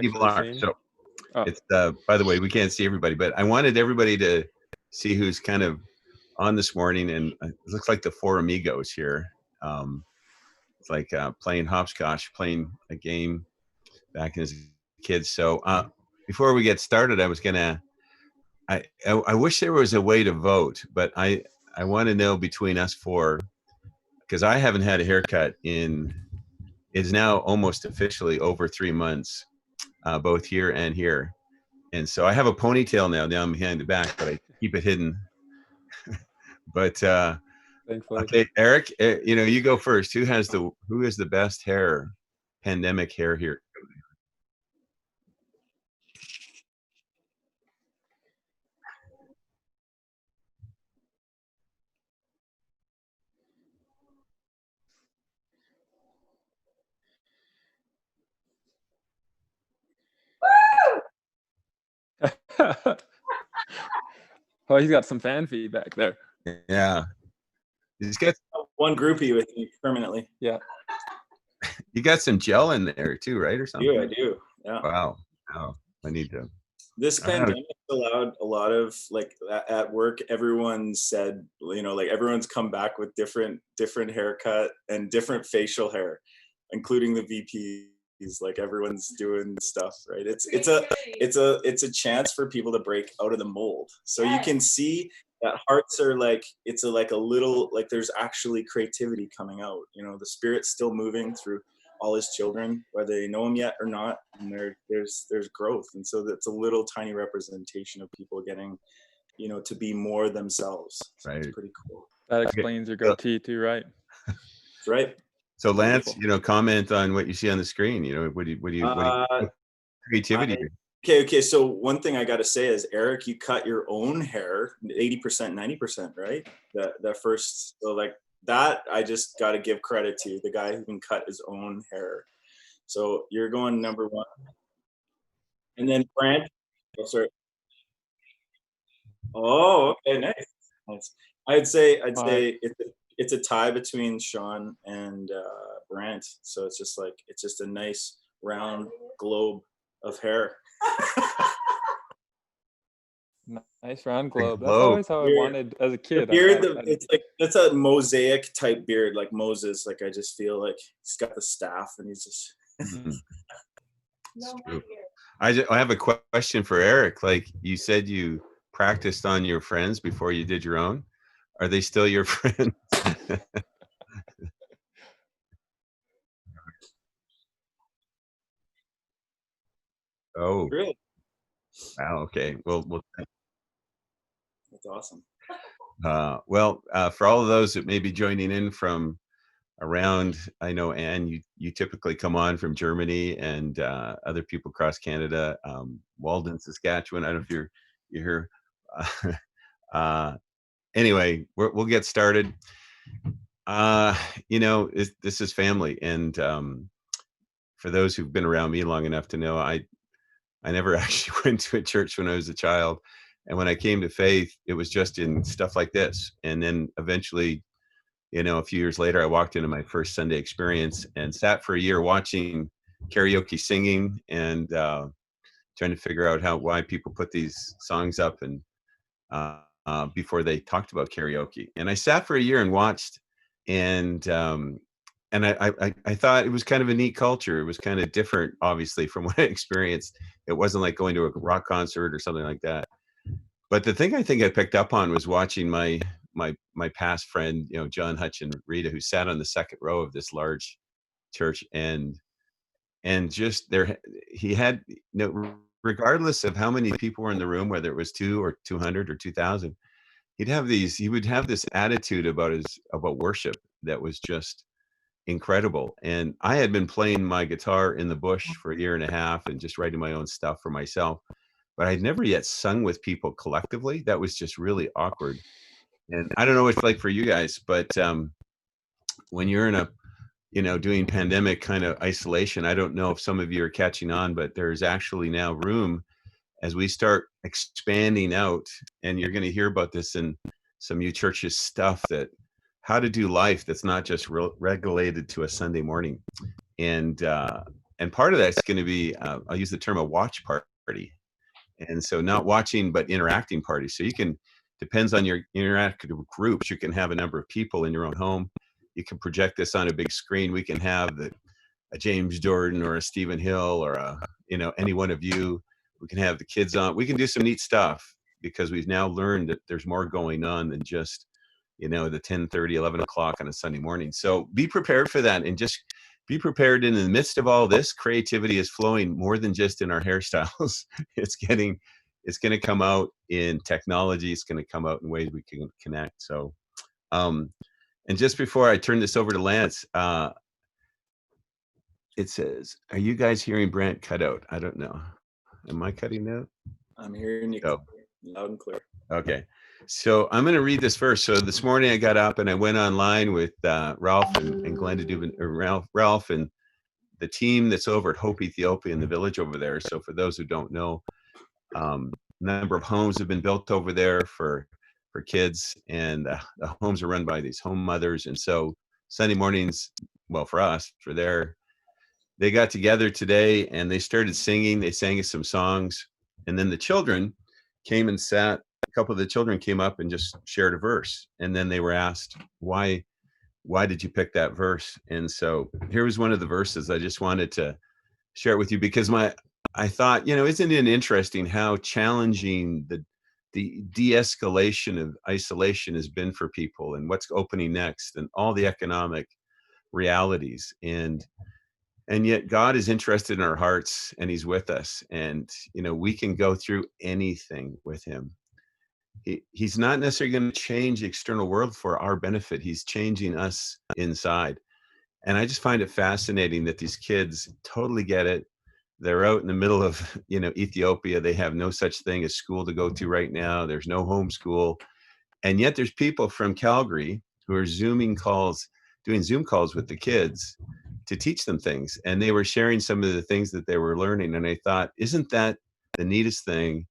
people actually are. seen. So Oh, it's by the way, we can't see everybody, but I wanted everybody to see who's kind of on this morning, and it looks like the four amigos here. It's like playing hopscotch, playing a game back as kids. So before we get started, I was gonna. I wish there was a way to vote, but I want to know between us four, because I haven't had a haircut in. It's now almost officially over 3 months, both here and here. And so I have a ponytail now down behind the back, but I keep it hidden. But thankfully. okay, Eric, you go first. Who is the best hair, pandemic hair here? Oh, he's got some fan feedback there. Yeah, he's got one groupie with me permanently. Yeah. You got some gel in there too, right, or something? I do. Yeah. Wow. I need to. This pandemic allowed a lot of, like, at work, everyone said, like, everyone's come back with different haircut and different facial hair, including the VPs. Like, everyone's doing stuff, right? It's a chance for people to break out of the mold. So you can see that hearts are like, it's like a little, like, there's actually creativity coming out. The Spirit's still moving through all his children, whether they know him yet or not, and there's growth. And so that's a little tiny representation of people getting, to be more themselves. So right. It's pretty cool. That explains your goatee too, right? That's right. So Lance, comment on what you see on the screen. What do you creativity? Okay. So one thing I got to say is, Eric, you cut your own hair 80%, 90%, right? That first, so like, that I just got to give credit to the guy who can cut his own hair. So you're going number one. And then Brant. Oh, sorry. Oh, okay, nice. I'd say it's a tie between Sean and Brant. So it's just a nice round globe of hair. Nice round globe. That's always how I wanted as a kid. Beard, it's a mosaic type beard, like Moses. Like, I just feel like he's got the staff and he's just. I have a question for Eric. Like, you said you practiced on your friends before you did your own. Are they still your friends? Oh, really? Wow. Okay. Well. That's awesome. For all of those that may be joining in from around, I know, Anne, you typically come on from Germany, and other people across Canada, Walden, Saskatchewan. I don't know if you're here. Anyway, we'll get started. This is family, and for those who've been around me long enough to know, I never actually went to a church when I was a child. And when I came to faith, it was just in stuff like this. And then eventually, a few years later, I walked into my first Sunday experience and sat for a year watching karaoke singing and trying to figure out why people put these songs up and before they talked about karaoke. And I sat for a year and watched, and I thought it was kind of a neat culture. It was kind of different, obviously, from what I experienced. It wasn't like going to a rock concert or something like that. But the thing I think I picked up on was watching my past friend, John Hutch and Rita, who sat on the second row of this large church, and just there, he had, regardless of how many people were in the room, whether it was 2 or 200 or 2,000, he would have this attitude about worship that was just incredible. And I had been playing my guitar in the bush for a year and a half and just writing my own stuff for myself, but I'd never yet sung with people collectively. That was just really awkward. And I don't know what it's like for you guys, but when you're in a, doing pandemic kind of isolation, I don't know if some of you are catching on, but there's actually now room as we start expanding out, and you're going to hear about this in some UChurch's stuff, that how to do life that's not just regulated to a Sunday morning. And And part of that's going to be, I'll use the term a watch party. And so not watching, but interacting parties. So you can, depends on your interactive groups, you can have a number of people in your own home. You can project this on a big screen. We can have a James Jordan or a Stephen Hill or any one of you. We can have the kids on. We can do some neat stuff because we've now learned that there's more going on than just, the 10:30, 11 o'clock on a Sunday morning. So be prepared for that, and just be prepared. In the midst of all this, creativity is flowing more than just in our hairstyles. it's going to come out in technology. It's going to come out in ways we can connect. So, and just before I turn this over to Lance, it says, are you guys hearing Brant cut out? I don't know. Am I cutting out? I'm hearing you loud and clear. Okay. So I'm going to read this verse. So this morning I got up and I went online with Ralph and Glenda Dubin, or Ralph and the team that's over at Hope Ethiopia in the village over there. So for those who don't know, a number of homes have been built over there for kids, and the homes are run by these home mothers. And so Sunday mornings, well, for us, they got together today and they started singing. They sang us some songs, and then the children came and sat. A couple of the children came up and just shared a verse, and then they were asked, why did you pick that verse? And so here was one of the verses. I just wanted to share it with you because I thought, isn't it interesting how challenging the de-escalation of isolation has been for people, and what's opening next, and all the economic realities, and yet God is interested in our hearts, and he's with us, and we can go through anything with him. He's not necessarily going to change the external world for our benefit. He's changing us inside. And I just find it fascinating that these kids totally get it. They're out in the middle of, Ethiopia. They have no such thing as school to go to right now. There's no homeschool. And yet there's people from Calgary who are doing Zoom calls with the kids to teach them things. And they were sharing some of the things that they were learning. And I thought, isn't that the neatest thing,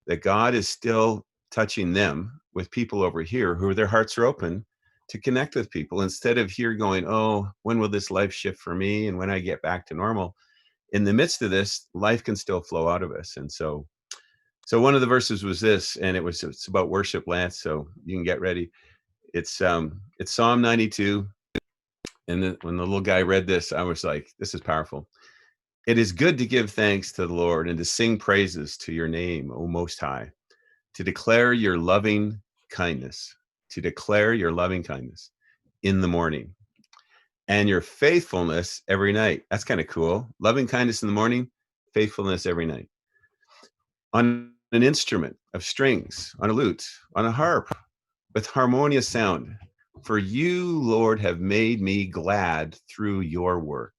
that God is still touching them with people over here who their hearts are open to connect with people, instead of here going, oh, when will this life shift for me? And when I get back to normal, in the midst of this, life can still flow out of us. And so one of the verses was this, and it's about worship, Lance. So you can get ready. It's Psalm 92. And when the little guy read this, I was like, this is powerful. It is good to give thanks to the Lord and to sing praises to your name, O Most High, to declare your loving kindness, in the morning, and your faithfulness every night. That's kind of cool. Loving kindness in the morning, faithfulness every night. On an instrument of strings, on a lute, on a harp, with harmonious sound. For you, Lord, have made me glad through your work.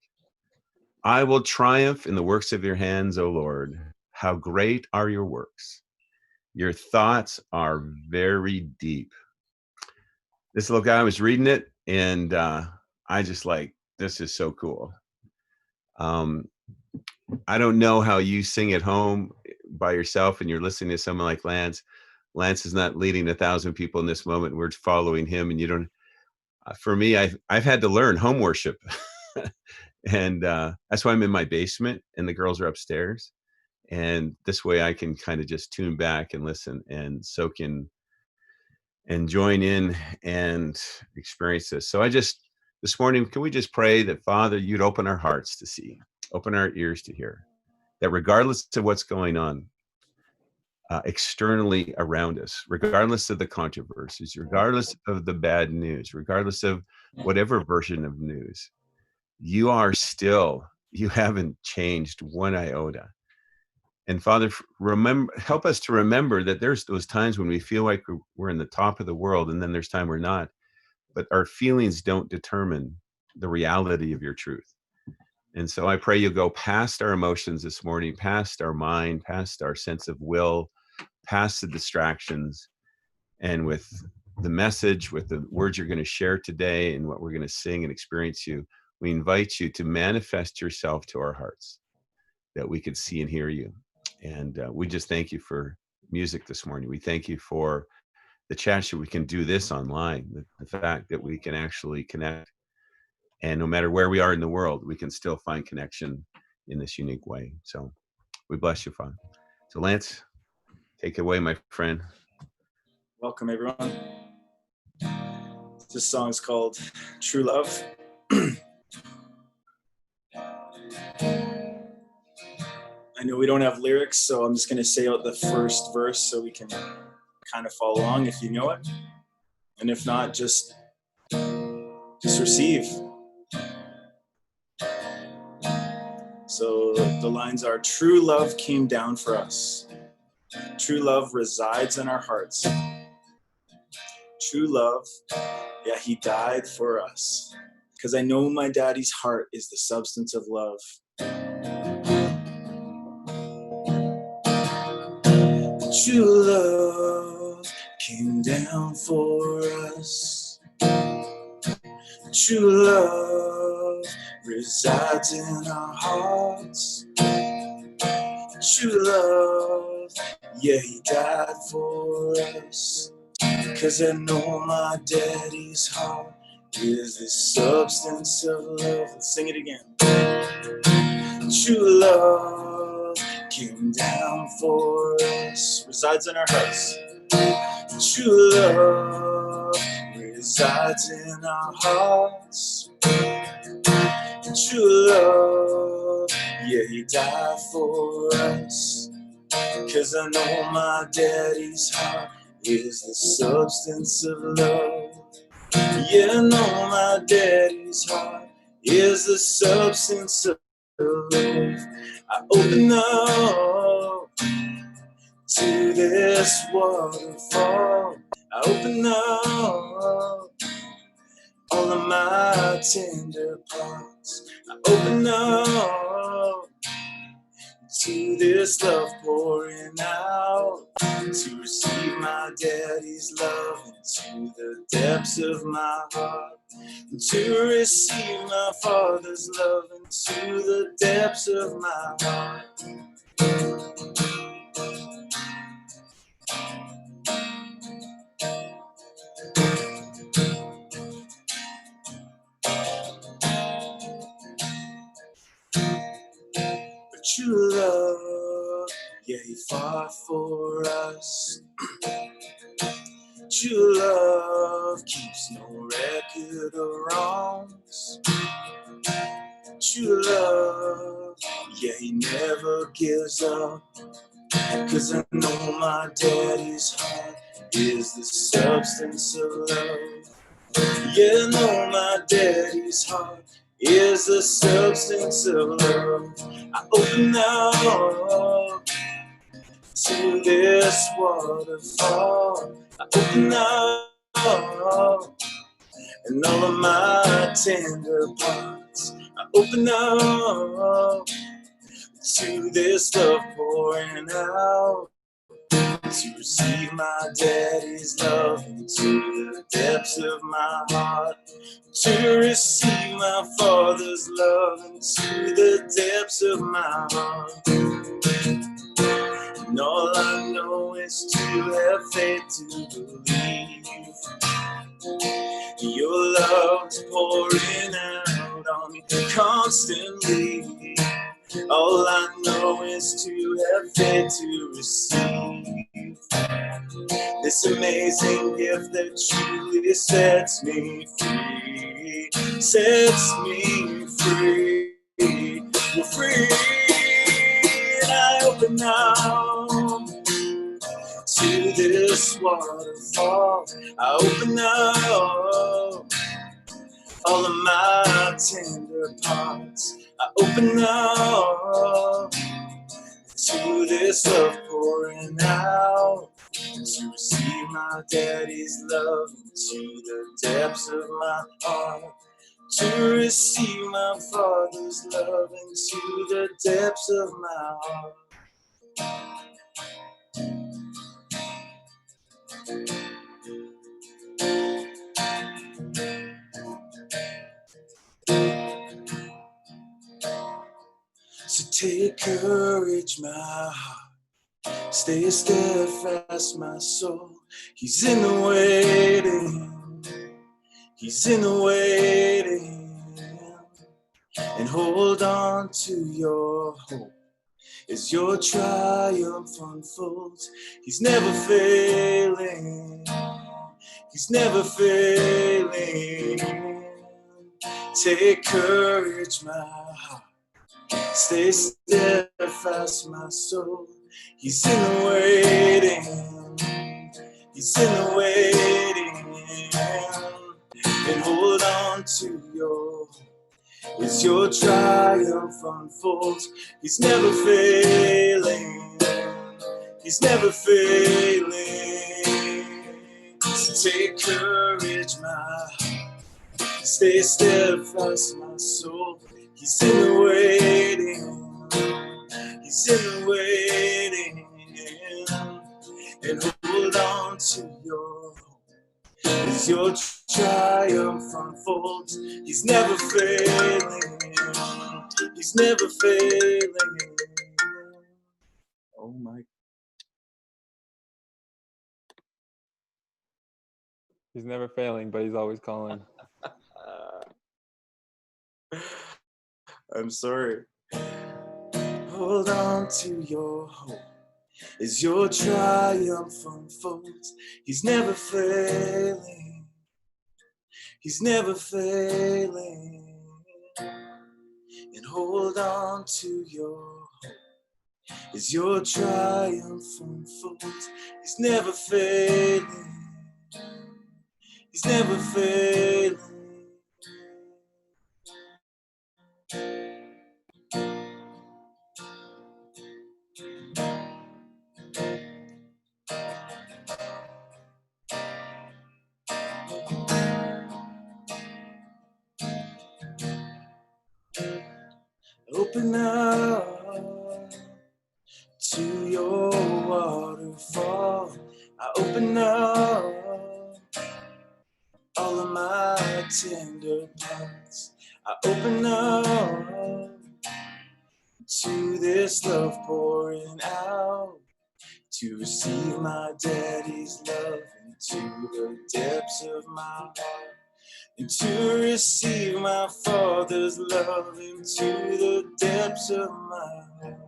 I will triumph in the works of your hands, O Lord. How great are your works. Your thoughts are very deep. This little guy was reading it, and I just this is so cool. I don't know how you sing at home by yourself and you're listening to someone like Lance. Lance is not leading 1,000 people in this moment. We're following him, and you don't. For me, I've had to learn home worship, and that's why I'm in my basement, and the girls are upstairs. And this way, I can kind of just tune back and listen and soak in and join in and experience this. So this morning, can we just pray that, Father, you'd open our hearts to see, open our ears to hear, that regardless of what's going on externally around us, regardless of the controversies, regardless of the bad news, regardless of whatever version of news, you haven't changed one iota. And Father, help us to remember that there's those times when we feel like we're in the top of the world, and then there's time we're not. But our feelings don't determine the reality of your truth. And so I pray you'll go past our emotions this morning, past our mind, past our sense of will, past the distractions, and with the message, with the words you're going to share today and what we're going to sing and experience we invite you to manifest yourself to our hearts, that we could see and hear you. And we just thank you for music this morning. We thank you for the chance that we can do this online, the fact that we can actually connect. And no matter where we are in the world, we can still find connection in this unique way. So we bless you, Father. So Lance, take it away, my friend. Welcome, everyone. This song is called True Love. I know we don't have lyrics, so I'm just going to say out the first verse so we can kind of follow along if you know it. And if not, just receive. So the lines are, true love came down for us. True love resides in our hearts. True love, yeah, he died for us. Because I know my daddy's heart is the substance of love. True love came down for us. True love resides in our hearts. True love, yeah, he died for us. 'Cause I know my daddy's heart is the substance of love. Let's sing it again. True love came down for us, resides in our hearts. True love resides in our hearts. True love, yeah, he died for us. 'Cause I know my daddy's heart is the substance of love. Yeah, I know my daddy's heart is the substance of love. I open up to this waterfall. I open up all of my tender parts. I open up to this love pouring out, to receive my daddy's love into the depths of my heart, to receive my father's love into the depths of my heart. But true love, yeah, he fought for us. True love keeps no record of wrongs. True love, yeah, he never gives up. 'Cause I know my daddy's heart is the substance of love. Yeah, I know my daddy's heart is the substance of love. I open up to this waterfall. I open up and all of my tender parts. I open up to this love pouring out, to receive my daddy's love into the depths of my heart, to receive my father's love into the depths of my heart. And all I know is to have faith to believe your love's pouring out on me constantly. All I know is to have faith to receive this amazing gift that truly sets me free. Sets me free. We're free. And I open up to this waterfall. I open up all of my tender parts. I open up to this love pouring out, to receive my daddy's love into the depths of my heart, to receive my father's love into the depths of my heart. So take courage, my heart. Stay steadfast, my soul. He's in the waiting. He's in the waiting. and hold on to your hope as your triumph unfolds. He's never failing. He's never failing. Take courage, my heart. Stay steadfast, my soul. He's in the waiting. He's in the waiting. And hold on to your hope as your triumph unfolds. He's never failing. He's never failing. So take courage, my heart. Stay steadfast, my soul. He's in the waiting. He's in the waiting. And hold on to your hope as your triumph unfolds. He's never failing. He's never failing. Oh my. He's never failing, but he's always calling. I'm sorry. Hold on to your hope as your triumph unfolds. He's never failing. He's never failing. And hold on to your hope as your triumph unfolds. He's never failing. He's never failing. Open up to your waterfall. I open up all of my tender parts. I open up to this love pouring out, to receive my daddy's love into the depths of my heart, and to receive my father's love into the depths of my heart.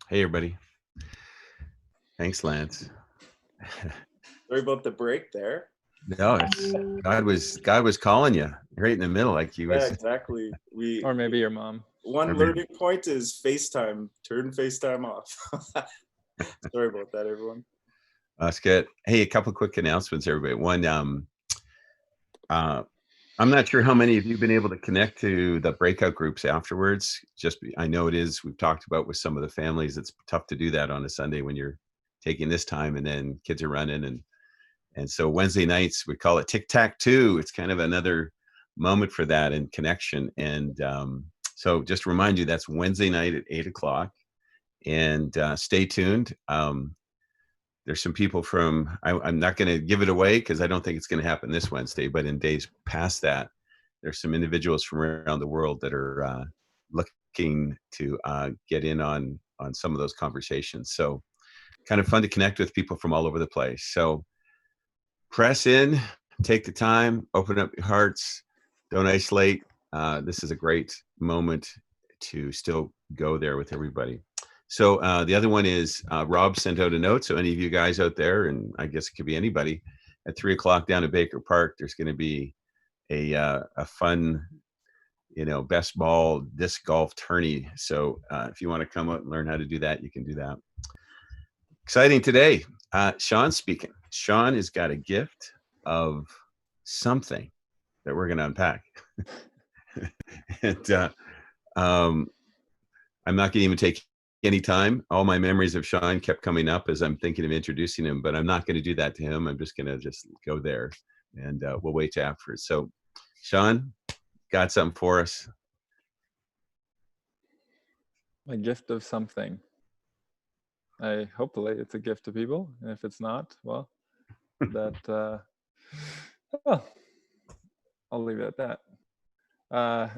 Hey, everybody. Thanks, Lance. Sorry about the break there. No, it's God was calling you right in the middle, like he was. Yeah, exactly. Or maybe your mom. One learning point is FaceTime. Turn FaceTime off. Sorry about that, everyone. That's good. Hey, a couple of quick announcements, everybody. One, I'm not sure how many of you have been able to connect to the breakout groups afterwards. I know it is. We've talked about with some of the families. It's tough to do that on a Sunday when you're taking this time and then kids are running and so Wednesday nights we call it tic-tac-toe. It's kind of another moment for that and connection. And so just to remind you, that's Wednesday night at 8:00. And stay tuned. There's some people from, I'm not going to give it away because I don't think it's going to happen this Wednesday, but in days past that, there's some individuals from around the world that are looking to get in on some of those conversations. So kind of fun to connect with people from all over the place. So press in, take the time, open up your hearts, don't isolate. This is a great moment to still go there with everybody. So the other one is Rob sent out a note. So any of you guys out there, and I guess it could be anybody, at 3:00 down at Baker Park, there's going to be a fun, best ball disc golf tourney. So if you want to come out and learn how to do that, you can do that. Exciting today. Sean's speaking. Sean has got a gift of something that we're going to unpack. And I'm not going to even take any time. All my memories of Sean kept coming up as I'm thinking of introducing him, but I'm not going to do that to him. I'm just going to go there, and we'll wait till afterwards. So, Sean, got something for us? A gift of something. Hopefully it's a gift to people, and if it's not, well, that well, I'll leave it at that.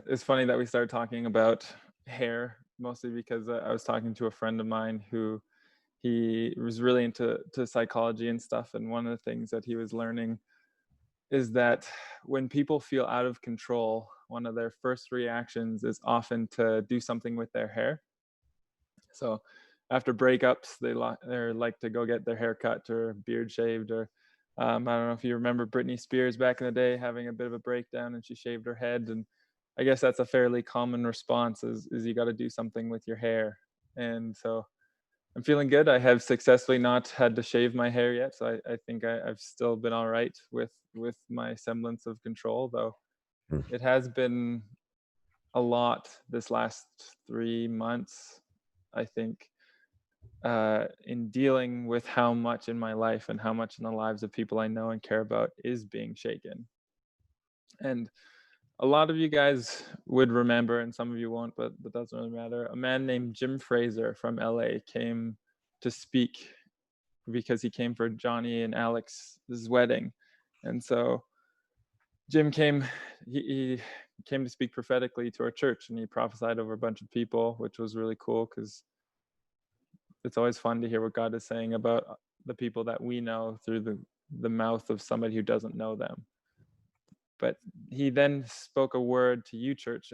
It's funny that we started talking about hair mostly because I was talking to a friend of mine who he was really into psychology and stuff, and one of the things that he was learning is that when people feel out of control, one of their first reactions is often to do something with their hair. So after breakups, they like to go get their hair cut or beard shaved, or I don't know if you remember Britney Spears back in the day having a bit of a breakdown and she shaved her head. And I guess that's a fairly common response is you got to do something with your hair. And so I'm feeling good. I have successfully not had to shave my hair yet, so I think I've still been all right with my semblance of control, though Mm. it has been a lot this last 3 months, I think, in dealing with how much in my life and how much in the lives of people I know and care about is being shaken. And a lot of you guys would remember, and some of you won't, but doesn't really matter. A man named Jim Fraser from LA came to speak because he came for Johnny and Alex's wedding. And so Jim came, he came to speak prophetically to our church, and he prophesied over a bunch of people, which was really cool because it's always fun to hear what God is saying about the people that we know through the mouth of somebody who doesn't know them. But he then spoke a word to UChurch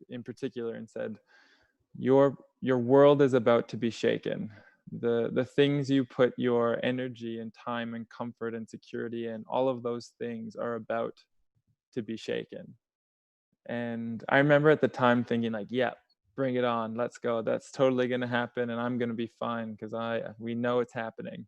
in particular and said, your world is about to be shaken. The things you put your energy and time and comfort and security in, all of those things are about to be shaken. And I remember at the time thinking like, yeah, bring it on, let's go. That's totally going to happen, and I'm going to be fine because we know it's happening.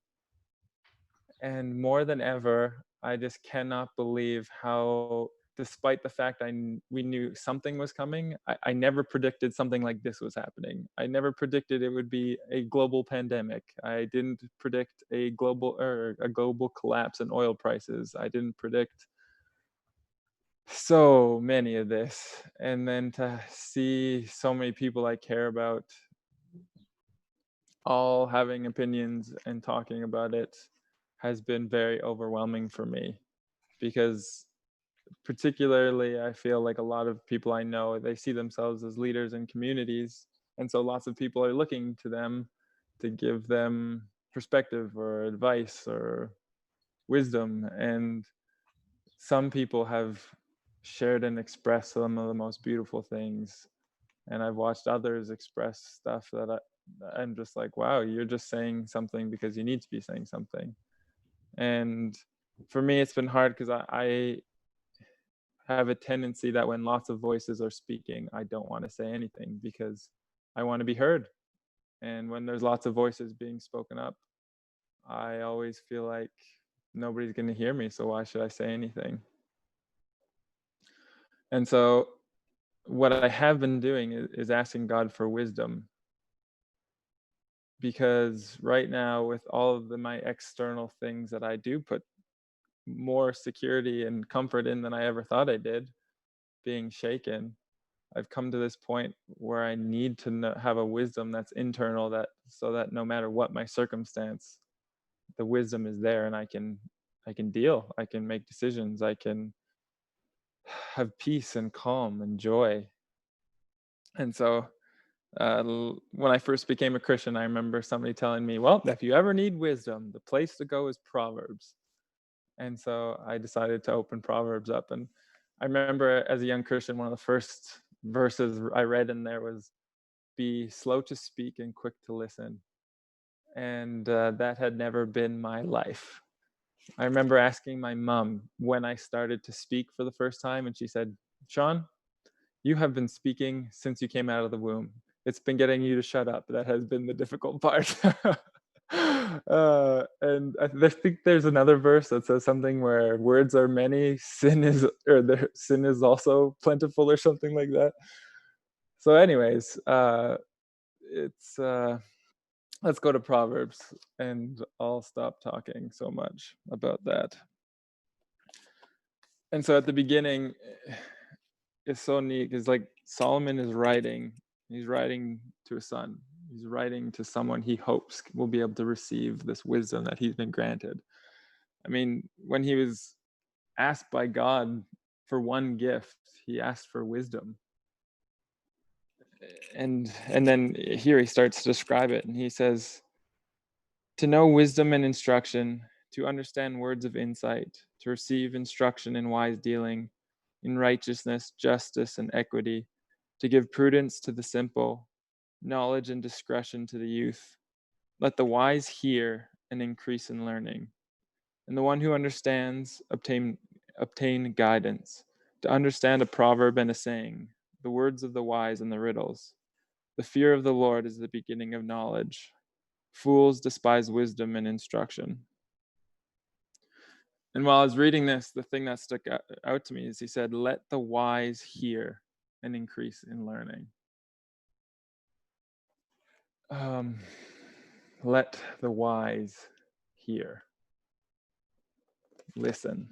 And more than ever, I just cannot believe how, despite the fact we knew something was coming, I never predicted something like this was happening. I never predicted it would be a global pandemic. I didn't predict a global collapse in oil prices. I didn't predict so many of this. And then to see so many people I care about all having opinions and talking about it has been very overwhelming for me, because particularly I feel like a lot of people I know, they see themselves as leaders in communities, and so lots of people are looking to them to give them perspective or advice or wisdom. And some people have shared and expressed some of the most beautiful things, and I've watched others express stuff that I'm just like, wow, you're just saying something because you need to be saying something. And for me, it's been hard because I have a tendency that when lots of voices are speaking, I don't want to say anything because I want to be heard. And when there's lots of voices being spoken up, I always feel like nobody's going to hear me, so why should I say anything? And so what I have been doing is asking God for wisdom, because right now, with all of my external things that I do put more security and comfort in than I ever thought I did, being shaken, I've come to this point where I need to have a wisdom that's internal, that so that no matter what my circumstance, the wisdom is there, and I can deal, I can make decisions, I can have peace and calm and joy. And so when I first became a Christian, I remember somebody telling me, well, if you ever need wisdom, the place to go is Proverbs. And so I decided to open Proverbs up. And I remember as a young Christian, one of the first verses I read in there was, be slow to speak and quick to listen. And that had never been my life. I remember asking my mom when I started to speak for the first time, and she said, Sean, you have been speaking since you came out of the womb. It's been getting you to shut up that has been the difficult part. And I think there's another verse that says something where words are many, sin is also plentiful, or something like that. So anyways, it's let's go to Proverbs, and I'll stop talking so much about that. And so at the beginning, it's so neat because like Solomon is writing, he's writing to a son. He's writing to someone he hopes will be able to receive this wisdom that he's been granted. I mean, when he was asked by God for one gift, he asked for wisdom. and then here he starts to describe it, and he says, to know wisdom and instruction, to understand words of insight, to receive instruction in wise dealing, in righteousness, justice, and equity, to give prudence to the simple, knowledge and discretion to the youth. Let the wise hear and increase in learning, and the one who understands obtain guidance, to understand a proverb and a saying, the words of the wise and the riddles. The fear of the Lord is the beginning of knowledge. Fools despise wisdom and instruction. And while I was reading this, the thing that stuck out to me is he said, let the wise hear and increase in learning. Let the wise hear. Listen.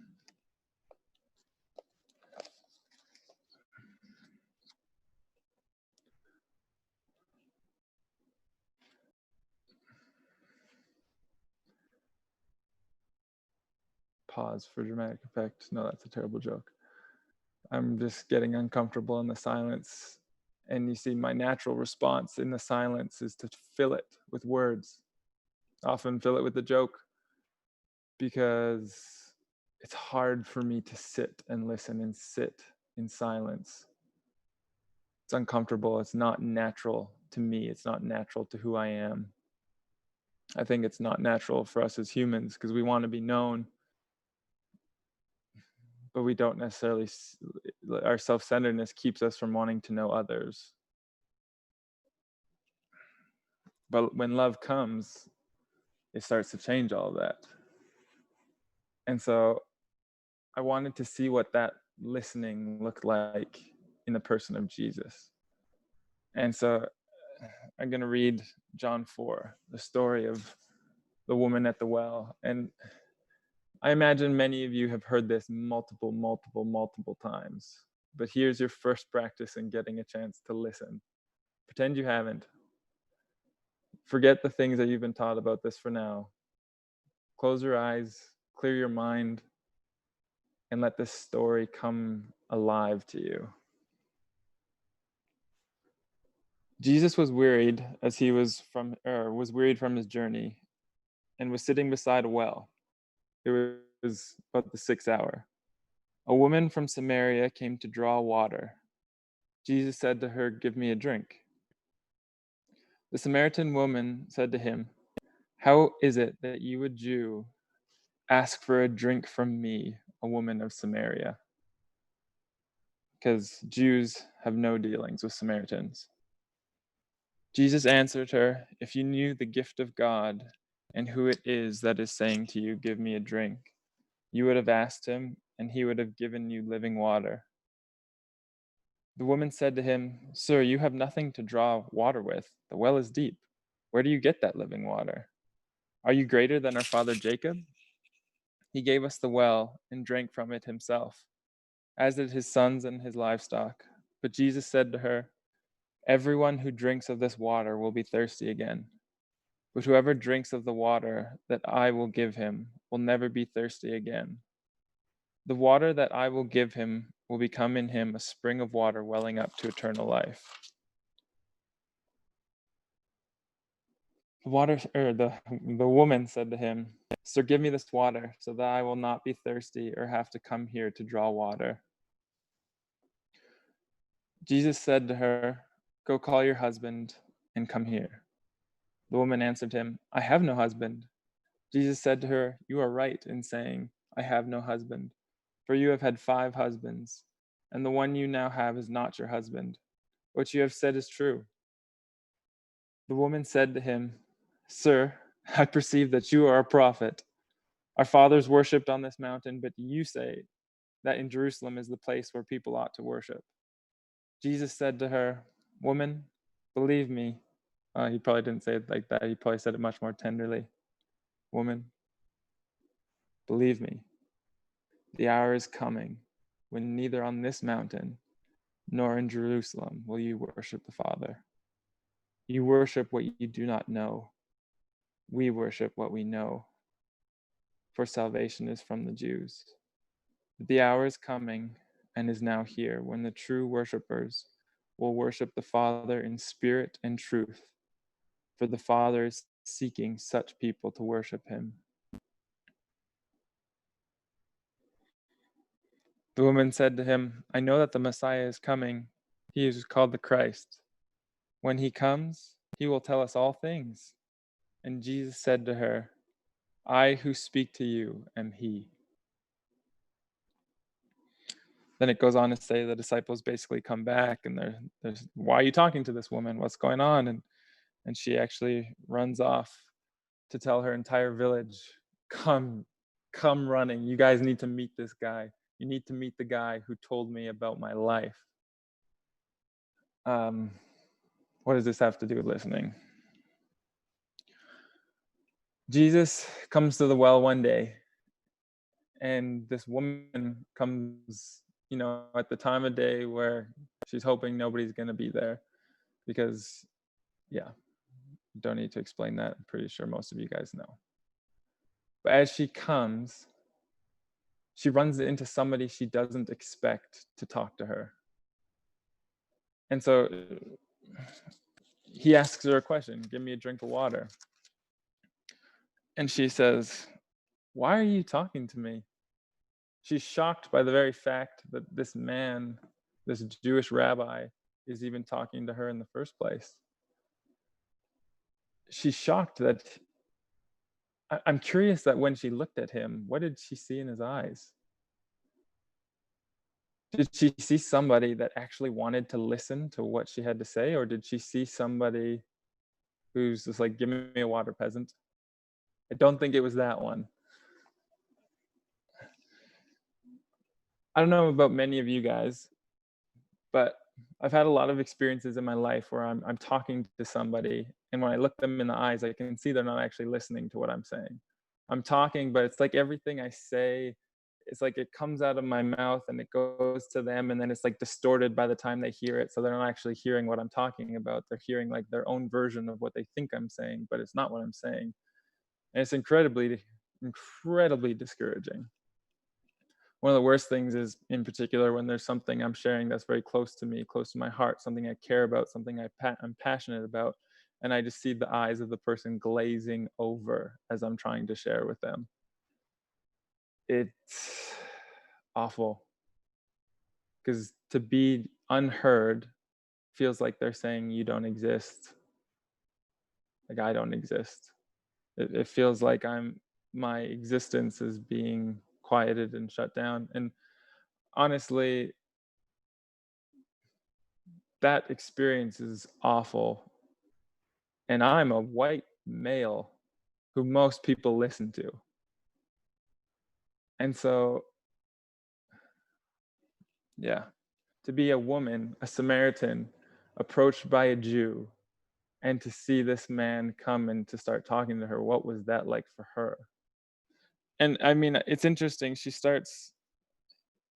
Pause for dramatic effect. No, that's a terrible joke. I'm just getting uncomfortable in the silence. And you see, my natural response in the silence is to fill it with words, often fill it with a joke, because it's hard for me to sit and listen and sit in silence. It's uncomfortable. It's not natural to me. It's not natural to who I am. I think it's not natural for us as humans because we want to be known, but we don't necessarily, our self-centeredness keeps us from wanting to know others. But when love comes, it starts to change all of that. And so I wanted to see what that listening looked like in the person of Jesus. And so I'm going to read John 4, the story of the woman at the well. And I imagine many of you have heard this multiple times. But here's your first practice in getting a chance to listen. Pretend you haven't. Forget the things that you've been taught about this for now. Close your eyes, clear your mind, and let this story come alive to you. Jesus was wearied as he was wearied from his journey and was sitting beside a well. It was about the 6th hour. A woman from Samaria came to draw water. Jesus said to her, "Give me a drink." The Samaritan woman said to him, "How is it that you, a Jew, ask for a drink from me, a woman of Samaria?" Because Jews have no dealings with Samaritans. Jesus answered her, "If you knew the gift of God and who it is that is saying to you, 'Give me a drink,' you would have asked him, and he would have given you living water." The woman said to him, "Sir, you have nothing to draw water with. The well is deep. Where do you get that living water? Are you greater than our father Jacob? He gave us the well and drank from it himself, as did his sons and his livestock." But Jesus said to her, "Everyone who drinks of this water will be thirsty again. But whoever drinks of the water that I will give him will never be thirsty again. The water that I will give him will become in him a spring of water welling up to eternal life." The woman said to him, "Sir, give me this water so that I will not be thirsty or have to come here to draw water." Jesus said to her, "Go call your husband and come here." The woman answered him, "I have no husband." Jesus said to her, "You are right in saying, 'I have no husband,' for you have had 5 husbands, and the one you now have is not your husband. What you have said is true." The woman said to him, "Sir, I perceive that you are a prophet. Our fathers worshipped on this mountain, but you say that in Jerusalem is the place where people ought to worship." Jesus said to her, "Woman, believe me." He probably didn't say it like that. He probably said it much more tenderly. "Woman, believe me. The hour is coming when neither on this mountain nor in Jerusalem will you worship the Father. You worship what you do not know. We worship what we know, for salvation is from the Jews. But the hour is coming and is now here when the true worshipers will worship the Father in spirit and truth, for the Father is seeking such people to worship him. The woman said to him, I know that the Messiah is coming. He is called the Christ. When he comes, he will tell us all things. And Jesus said to her, I who speak to you am he. Then it goes on to say the disciples basically come back and there's why are you talking to this woman? What's going on? And she actually runs off to tell her entire village, come running. You guys need to meet this guy. You need to meet the guy who told me about my life. What does this have to do with listening? Jesus comes to the well one day, and this woman comes, at the time of day where she's hoping nobody's going to be there because, yeah, don't need to explain that. I'm pretty sure most of you guys know. But as she comes, she runs into somebody she doesn't expect to talk to her. And so he asks her a question, give me a drink of water. And she says, why are you talking to me? She's shocked by the very fact that this man, this Jewish rabbi, is even talking to her in the first place. She's shocked that, I'm curious that when she looked at him, what did she see in his eyes? Did she see somebody that actually wanted to listen to what she had to say? Or did she see somebody who's just like, give me a water, peasant? I don't think it was that one. I don't know about many of you guys, but I've had a lot of experiences in my life where I'm talking to somebody, and when I look them in the eyes, I can see they're not actually listening to what I'm saying. I'm talking, but it's like everything I say, it's like it comes out of my mouth and it goes to them, and then it's like distorted by the time they hear it. So they're not actually hearing what I'm talking about. They're hearing like their own version of what they think I'm saying, but it's not what I'm saying. And it's incredibly discouraging. One of the worst things is, in particular, when there's something I'm sharing that's very close to me, close to my heart, something I care about, something I'm passionate about, and I just see the eyes of the person glazing over as I'm trying to share with them. It's awful, because to be unheard feels like they're saying you don't exist, like I don't exist. It feels like my existence is being quieted and shut down. And honestly, that experience is awful. And I'm a white male who most people listen to. And so, yeah, to be a woman, a Samaritan, approached by a Jew, and to see this man come and to start talking to her, what was that like for her? And I mean, it's interesting.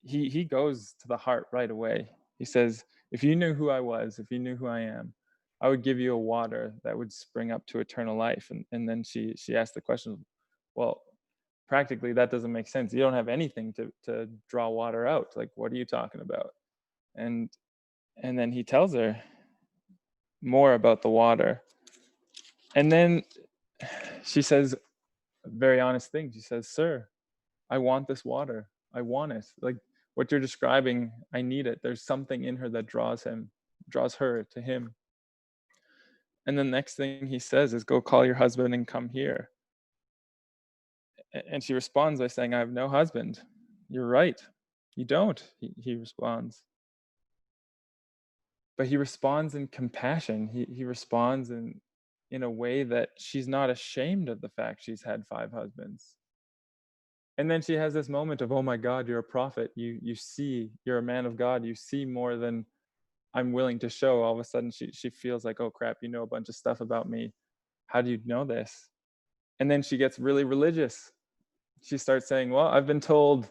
He goes to the heart right away. He says, if you knew who I was, if you knew who I am, I would give you a water that would spring up to eternal life. And then she asked the question, well, practically that doesn't make sense. You don't have anything to draw water out. Like, what are you talking about? And then he tells her more about the water. And then she says a very honest thing. She says, sir, I want this water. I want it. Like what you're describing, I need it. There's something in her that draws her to him. And the next thing he says is, go call your husband and come here. And she responds by saying, I have no husband. You're right. You don't, he responds. But he responds in compassion. He responds in a way that she's not ashamed of the fact she's had 5 husbands. And then she has this moment of, oh my God, you're a prophet. You see, you're a man of God. You see more than I'm willing to show. All of a sudden she feels like, oh crap, you know a bunch of stuff about me. How do you know this? And then she gets really religious. She starts saying, well, I've been told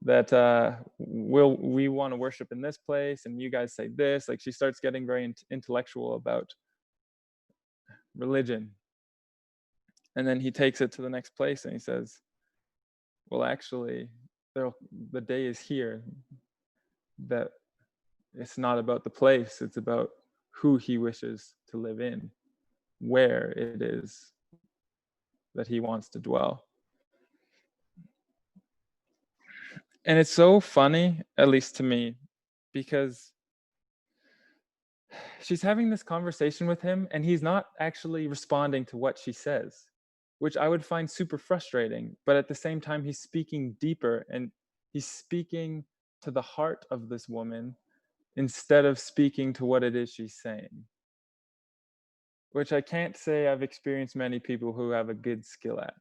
that we want to worship in this place, and you guys say this. Like she starts getting very intellectual about religion. And then he takes it to the next place and he says, well, actually, the day is here that It's not about the place, it's about who he wishes to live in, where it is that he wants to dwell. And it's so funny, at least to me, because she's having this conversation with him and he's not actually responding to what she says, which I would find super frustrating. But at the same time, he's speaking deeper and he's speaking to the heart of this woman instead of speaking to what it is she's saying, which I can't say I've experienced many people who have a good skill at.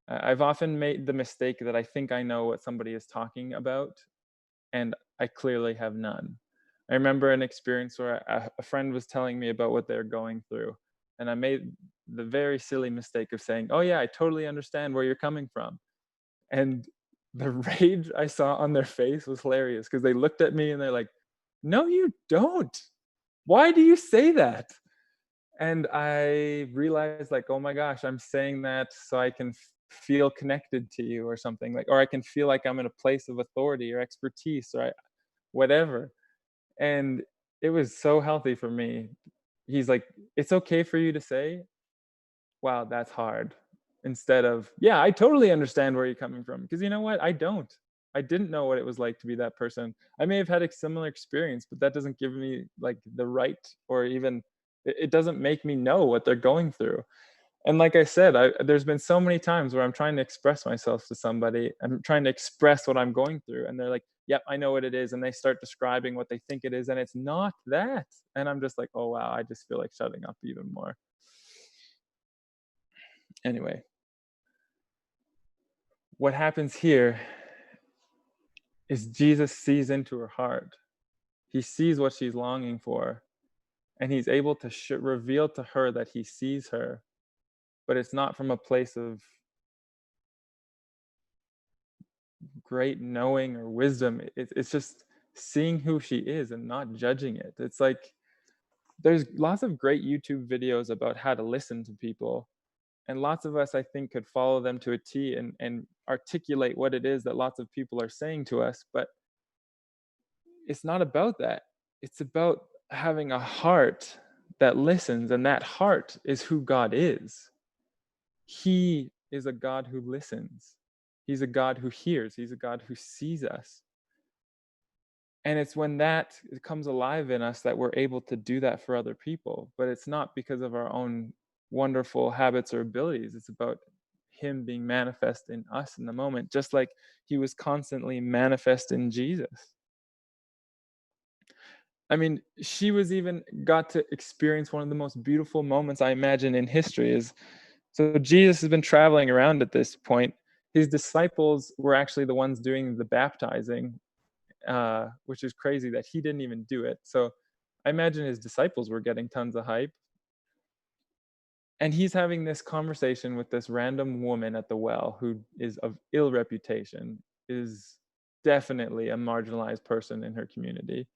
I've often made the mistake that I think I know what somebody is talking about, and I clearly have none. I remember an experience where a friend was telling me about what they're going through, and I made the very silly mistake of saying, "Oh yeah, I totally understand where you're coming from." And the rage I saw on their face was hilarious because they looked at me and they're like, "No, you don't. Why do you say that?" And I realized, like, oh my gosh, I'm saying that so I can feel connected to you or something, like, or I can feel like I'm in a place of authority or expertise or whatever. And it was so healthy for me. He's like, it's okay for you to say, wow, that's hard. Instead of, yeah, I totally understand where you're coming from. Because you know what? I don't. I didn't know what it was like to be that person. I may have had a similar experience, but that doesn't give me like the right, or even it doesn't make me know what they're going through. And like I said, there's been so many times where I'm trying to express myself to somebody. I'm trying to express what I'm going through. And they're like, yep, I know what it is. And they start describing what they think it is. And it's not that. And I'm just like, oh, wow, I just feel like shutting up even more. Anyway, what happens here is Jesus sees into her heart. He sees what she's longing for. And he's able to reveal to her that he sees her. But it's not from a place of great knowing or wisdom. It's just seeing who she is and not judging it. It's like there's lots of great YouTube videos about how to listen to people, and lots of us, I think, could follow them to a T and articulate what it is that lots of people are saying to us. But it's not about that. It's about having a heart that listens, and that heart is who God is. He is a God who listens. He's a God who hears. He's a God who sees us. And it's when that comes alive in us that we're able to do that for other people. But it's not because of our own wonderful habits or abilities. It's about him being manifest in us in the moment, just like he was constantly manifest in Jesus. I mean, she was even got to experience one of the most beautiful moments I imagine in history. Is so Jesus has been traveling around at this point. His disciples were actually the ones doing the baptizing, which is crazy that he didn't even do it. So I imagine his disciples were getting tons of hype. And he's having this conversation with this random woman at the well who is of ill reputation, is definitely a marginalized person in her community.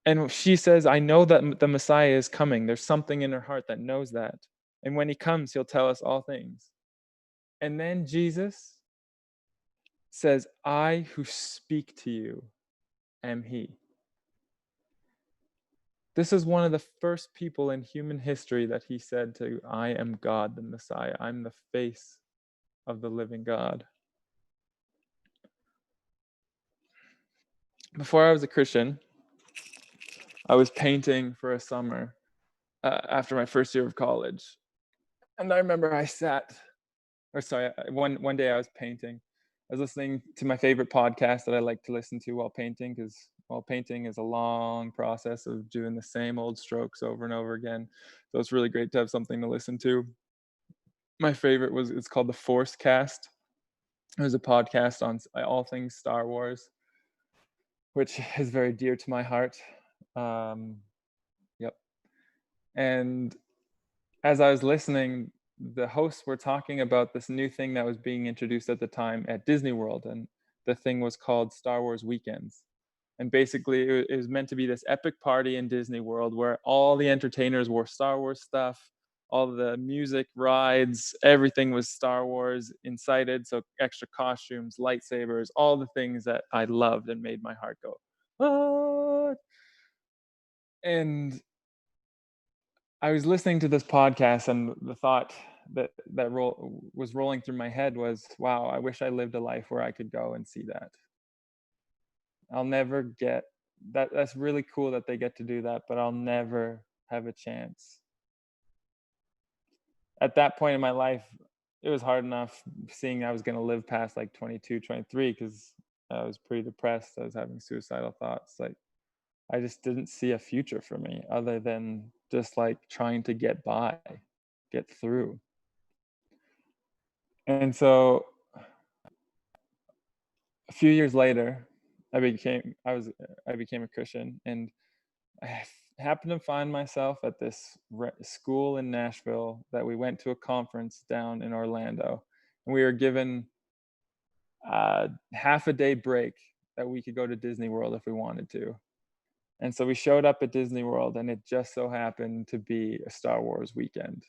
And she says, I know that the Messiah is coming. There's something in her heart that knows that. And when he comes, he'll tell us all things. And then Jesus says, I who speak to you am he. This is one of the first people in human history that he said to, I am God, the Messiah. I'm the face of the living God. Before I was a Christian, I was painting for a summer after my first year of college. And I remember one day I was painting. I was listening to my favorite podcast that I like to listen to while painting, because while painting is a long process of doing the same old strokes over and over again. So it's really great to have something to listen to. My favorite it's called the Force Cast. It was a podcast on all things Star Wars, which is very dear to my heart. Yep. And as I was listening, the hosts were talking about this new thing that was being introduced at the time at Disney World, and the thing was called Star Wars Weekends. And basically, it was meant to be this epic party in Disney World where all the entertainers wore Star Wars stuff, all the music, rides, everything was Star Wars incited. So extra costumes, lightsabers, all the things that I loved and made my heart go. what? And I was listening to this podcast, and the thought was rolling through my head was, wow, I wish I lived a life where I could go and see that. I'll never get that. That's really cool that they get to do that, but I'll never have a chance. At that point in my life, it was hard enough seeing I was going to live past like 22, 23, because I was pretty depressed. I was having suicidal thoughts. Like, I just didn't see a future for me other than just like trying to get by, get through. And so a few years later, I became a Christian, and I happened to find myself at this school in Nashville that we went to a conference down in Orlando, and we were given half a day break that we could go to Disney World if we wanted to. And so we showed up at Disney World, and it just so happened to be a Star Wars weekend.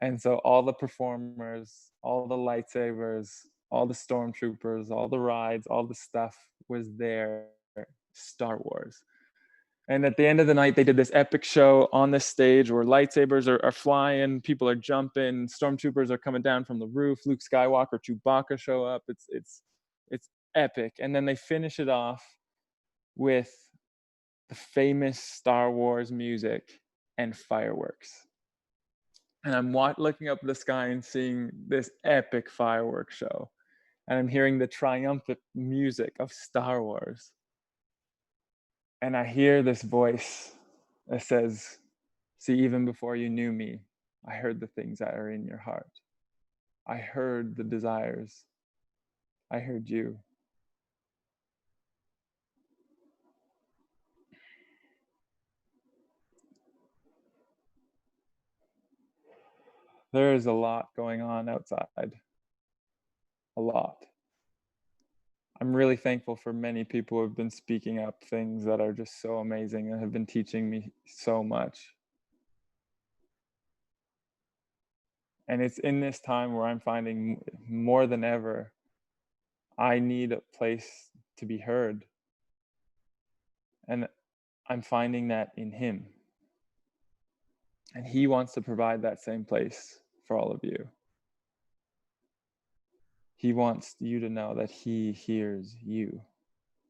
And so all the performers, all the lightsabers, all the stormtroopers, all the rides, all the stuff was there, Star Wars. And at the end of the night, they did this epic show on the stage where lightsabers are flying, people are jumping, stormtroopers are coming down from the roof, Luke Skywalker, Chewbacca show up. It's epic. And then they finish it off with the famous Star Wars music and fireworks. And I'm looking up at the sky and seeing this epic fireworks show. And I'm hearing the triumphant music of Star Wars. And I hear this voice that says, see, even before you knew me, I heard the things that are in your heart. I heard the desires. I heard you. There is a lot going on outside. A lot. I'm really thankful for many people who have been speaking up things that are just so amazing and have been teaching me so much. And it's in this time where I'm finding more than ever, I need a place to be heard. And I'm finding that in Him. And He wants to provide that same place for all of you. He wants you to know that He hears you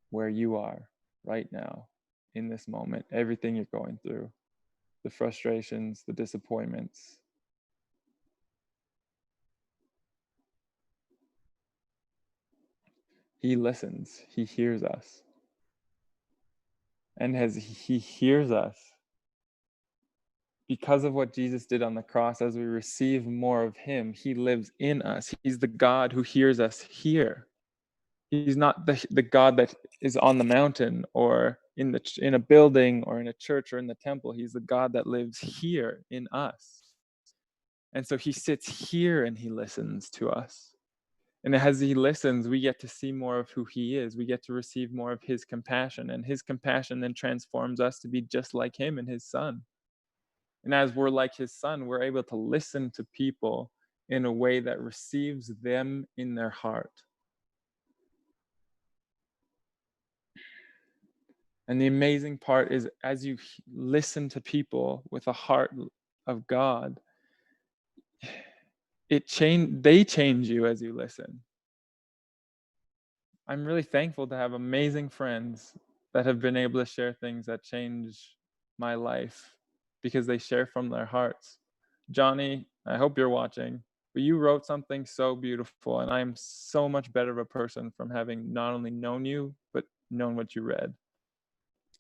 where you are right now, in this moment, everything you're going through, the frustrations, the disappointments. He listens, He hears us. And as He hears us, because of what Jesus did on the cross, as we receive more of Him, He lives in us. He's the God who hears us here. He's not the God that is on the mountain or in a building or in a church or in the temple. He's the God that lives here in us. And so He sits here and He listens to us. And as He listens, we get to see more of who He is. We get to receive more of His compassion. And His compassion then transforms us to be just like Him and His Son. And as we're like His Son, we're able to listen to people in a way that receives them in their heart. And the amazing part is, as you listen to people with a heart of God, they change you as you listen. I'm really thankful to have amazing friends that have been able to share things that change my life because they share from their hearts. Johnny, I hope you're watching, but you wrote something so beautiful, and I am so much better of a person from having not only known you, but known what you read.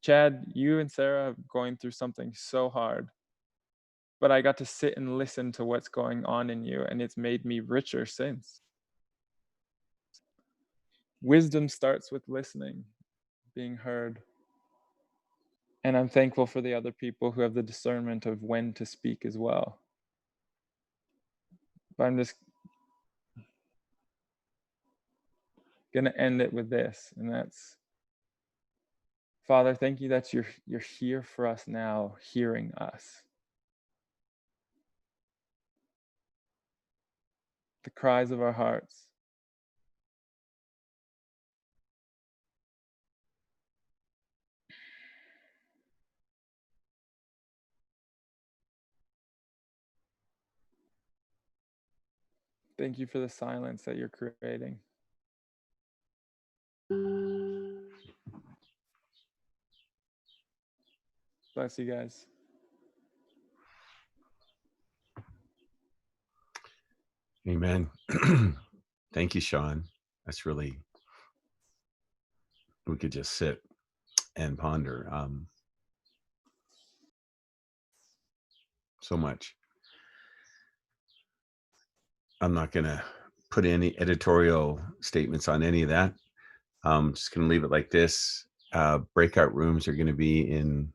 Chad, you and Sarah are going through something so hard, but I got to sit and listen to what's going on in you, and it's made me richer since. Wisdom starts with listening, being heard. And I'm thankful for the other people who have the discernment of when to speak as well. But I'm just going to end it with this, and that's, Father, thank you that you're here for us now, hearing us. The cries of our hearts. Thank you for the silence that you're creating. Bless you guys. Amen. Thank you, Sean. That's really, we could just sit and ponder so much. I'm not going to put any editorial statements on any of that. I'm just going to leave it like this. Breakout rooms are going to be in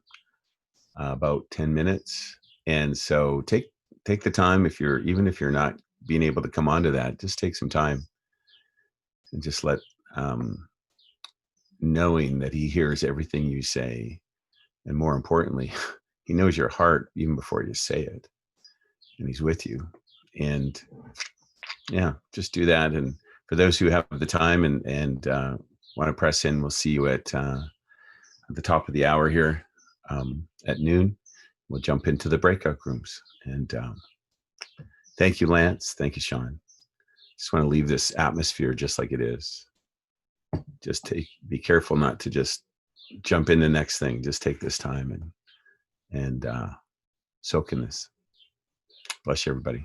about 10 minutes. And so take the time, even if you're not being able to come onto that, just take some time and just let, knowing that he hears everything you say. And more importantly, he knows your heart even before you say it, and he's with you. And yeah, just do that. And for those who have the time and want to press in, we'll see you at the top of the hour here at noon. We'll jump into the breakout rooms. And thank you, Lance. Thank you, Sean. Just want to leave this atmosphere just like it is. Just be careful not to just jump in the next thing. Just take this time and soak in this. Bless you, everybody.